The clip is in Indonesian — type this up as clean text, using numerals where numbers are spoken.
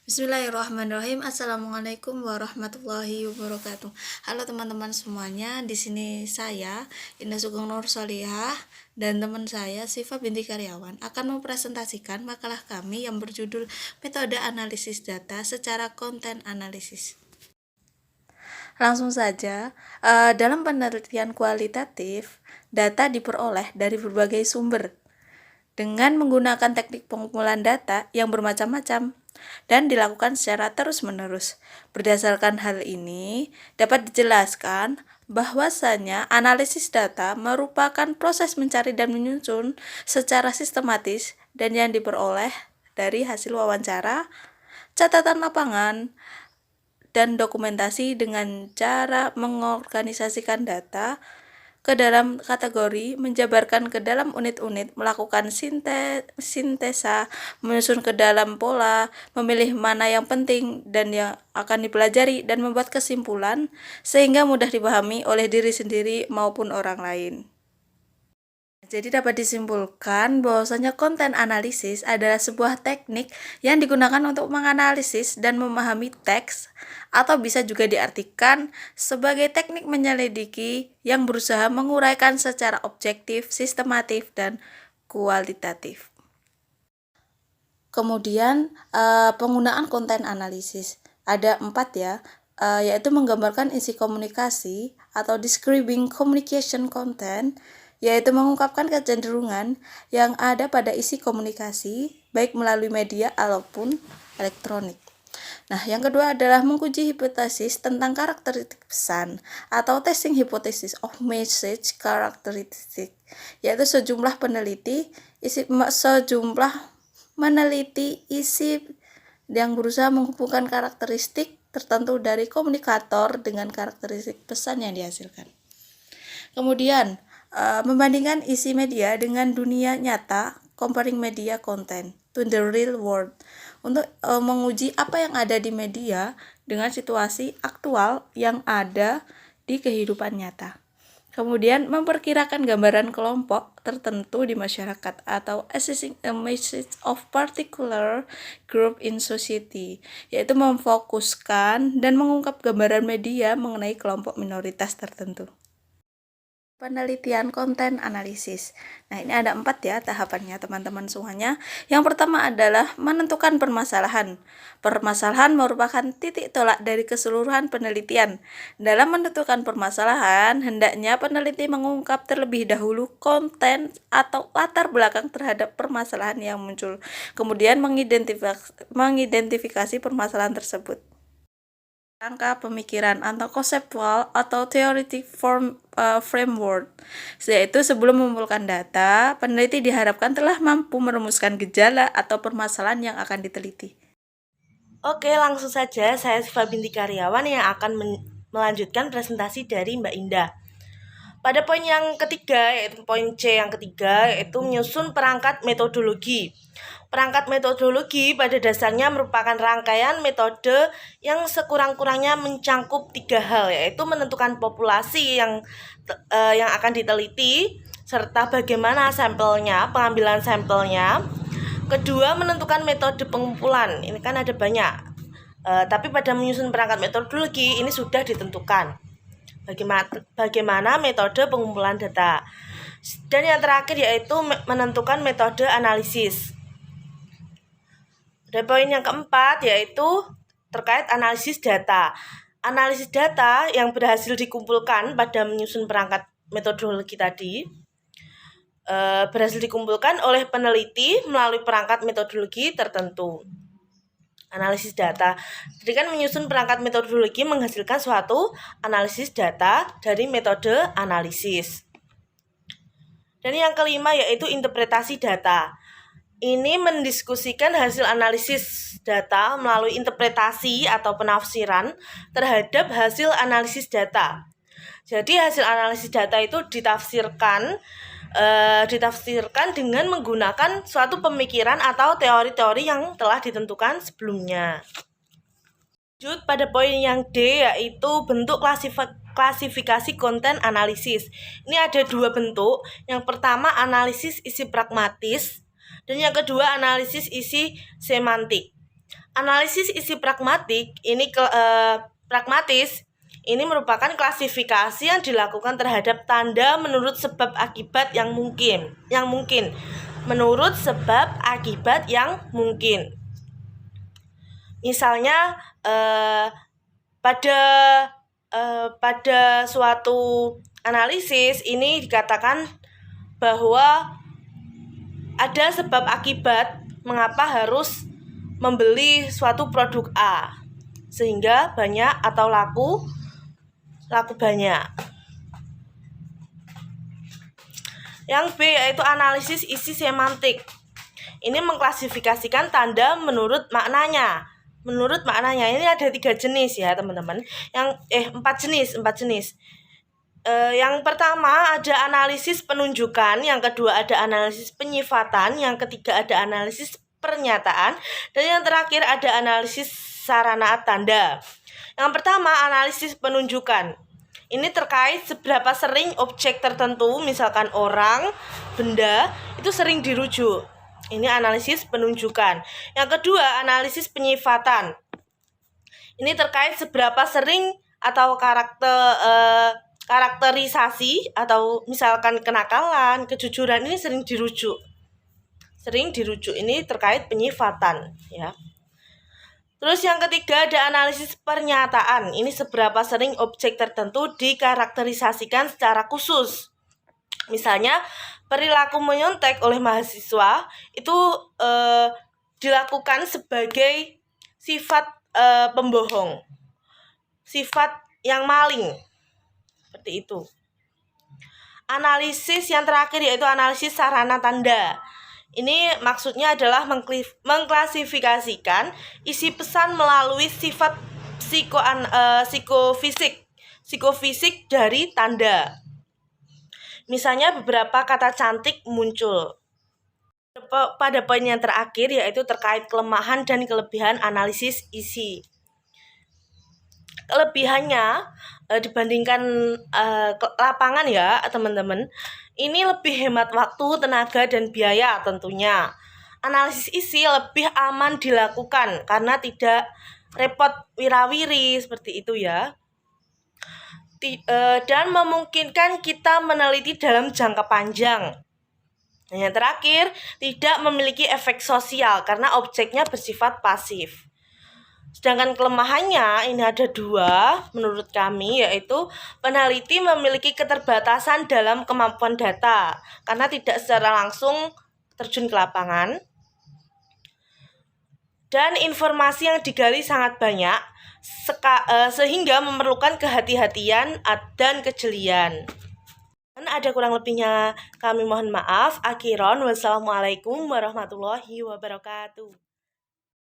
Bismillahirrahmanirrahim. Assalamualaikum warahmatullahi wabarakatuh. Halo teman-teman semuanya. Di sini saya Indah Sugeng Nur Solihah dan teman saya Siva binti Karyawan akan mempresentasikan makalah kami yang berjudul Metode Analisis Data secara Konten Analisis. Langsung saja, dalam penelitian kualitatif, data diperoleh dari berbagai sumber dengan menggunakan teknik pengumpulan data yang bermacam-macam dan dilakukan secara terus-menerus. Berdasarkan hal ini, dapat dijelaskan bahwasanya analisis data merupakan proses mencari dan menyusun secara sistematis dan yang diperoleh dari hasil wawancara, catatan lapangan, dan dokumentasi dengan cara mengorganisasikan data ke dalam kategori, menjabarkan ke dalam unit-unit, melakukan sintesa, menyusun ke dalam pola, memilih mana yang penting dan yang akan dipelajari, dan membuat kesimpulan sehingga mudah dipahami oleh diri sendiri maupun orang lain. Jadi dapat disimpulkan bahwasanya konten analisis adalah sebuah teknik yang digunakan untuk menganalisis dan memahami teks, atau bisa juga diartikan sebagai teknik menyelidiki yang berusaha menguraikan secara objektif, sistematif, dan kualitatif. Kemudian penggunaan konten analisis ada 4 ya, yaitu menggambarkan isi komunikasi atau describing communication content, yaitu mengungkapkan kecenderungan yang ada pada isi komunikasi, baik melalui media ataupun elektronik. Nah, yang kedua adalah menguji hipotesis tentang karakteristik pesan atau testing hypothesis of message characteristic, yaitu sejumlah meneliti isi yang berusaha menghubungkan karakteristik tertentu dari komunikator dengan karakteristik pesan yang dihasilkan. Kemudian, membandingkan isi media dengan dunia nyata, comparing media content to the real world, untuk menguji apa yang ada di media dengan situasi aktual yang ada di kehidupan nyata. Kemudian memperkirakan gambaran kelompok tertentu di masyarakat atau assessing a message of particular group in society, yaitu memfokuskan dan mengungkap gambaran media mengenai kelompok minoritas tertentu. Penelitian konten analisis. Nah, ini ada 4 ya tahapannya teman-teman semuanya. Yang pertama adalah menentukan permasalahan. Permasalahan merupakan titik tolak dari keseluruhan penelitian. Dalam menentukan permasalahan, hendaknya peneliti mengungkap terlebih dahulu konten atau latar belakang terhadap permasalahan yang muncul. Kemudian mengidentifikasi permasalahan tersebut. Rangka pemikiran atau konseptual atau theoretic framework, yaitu sebelum mengumpulkan data, peneliti diharapkan telah mampu merumuskan gejala atau permasalahan yang akan diteliti. Oke, langsung saja saya Siva binti Karyawan yang akan melanjutkan presentasi dari Mbak Indah. Pada poin yang ketiga, yaitu poin C yang ketiga, yaitu menyusun perangkat metodologi. Perangkat metodologi pada dasarnya merupakan rangkaian metode yang sekurang-kurangnya mencangkup 3 hal, yaitu menentukan populasi yang akan diteliti, serta bagaimana sampelnya, pengambilan sampelnya. Kedua, menentukan metode pengumpulan. Ini kan ada banyak, tapi pada menyusun perangkat metodologi ini sudah ditentukan bagaimana metode pengumpulan data. Dan yang terakhir yaitu menentukan metode analisis. Dan poin yang keempat yaitu terkait analisis data. Analisis data yang berhasil dikumpulkan pada menyusun perangkat metodologi tadi berhasil dikumpulkan oleh peneliti melalui perangkat metodologi tertentu. Analisis data. Jadi kan menyusun perangkat metodologi menghasilkan suatu analisis data dari metode analisis. Dan yang kelima yaitu interpretasi data. Ini mendiskusikan hasil analisis data melalui interpretasi atau penafsiran terhadap hasil analisis data. Jadi hasil analisis data itu ditafsirkan dengan menggunakan suatu pemikiran atau teori-teori yang telah ditentukan sebelumnya. Lanjut pada poin yang D yaitu bentuk klasifikasi konten analisis. Ini ada 2 bentuk. Yang pertama analisis isi pragmatis dan yang kedua analisis isi semantik. Analisis isi pragmatis ini merupakan klasifikasi yang dilakukan terhadap tanda menurut sebab akibat yang mungkin. Menurut sebab akibat yang mungkin. Misalnya pada suatu analisis ini dikatakan bahwa ada sebab akibat mengapa harus membeli suatu produk A sehingga banyak atau laku banyak. Yang B yaitu analisis isi semantik. Ini mengklasifikasikan tanda menurut maknanya. Ini ada 3 jenis ya teman-teman. Empat jenis. Yang pertama ada analisis penunjukan, yang kedua ada analisis penyifatan, yang ketiga ada analisis pernyataan, dan yang terakhir ada analisis sarana tanda. Yang pertama analisis penunjukan. Ini terkait seberapa sering objek tertentu, misalkan orang, benda, itu sering dirujuk. Ini analisis penunjukan. Yang kedua analisis penyifatan. Ini terkait seberapa sering atau karakterisasi atau misalkan kenakalan, kejujuran ini sering dirujuk. Ini terkait penyifatan ya. Terus yang ketiga ada analisis pernyataan. Ini seberapa sering objek tertentu dikarakterisasikan secara khusus. Misalnya perilaku menyontek oleh mahasiswa itu dilakukan sebagai sifat pembohong, sifat yang maling. Seperti itu. Analisis yang terakhir yaitu analisis sarana tanda. Ini maksudnya adalah mengklasifikasikan isi pesan melalui sifat psikofisik dari tanda. Misalnya beberapa kata cantik muncul. Pada poin yang terakhir yaitu terkait kelemahan dan kelebihan analisis isi. Kelebihannya dibandingkan lapangan ya teman-teman, ini lebih hemat waktu, tenaga, dan biaya tentunya. Analisis isi lebih aman dilakukan karena tidak repot wirawiri seperti itu ya. Dan memungkinkan kita meneliti dalam jangka panjang. Dan yang terakhir, tidak memiliki efek sosial karena objeknya bersifat pasif. Sedangkan kelemahannya ini ada 2 menurut kami, yaitu peneliti memiliki keterbatasan dalam kemampuan data karena tidak secara langsung terjun ke lapangan, dan informasi yang digali sangat banyak sehingga memerlukan kehati-hatian dan kejelian. Dan ada kurang lebihnya kami mohon maaf. Akhiron, wassalamualaikum warahmatullahi wabarakatuh.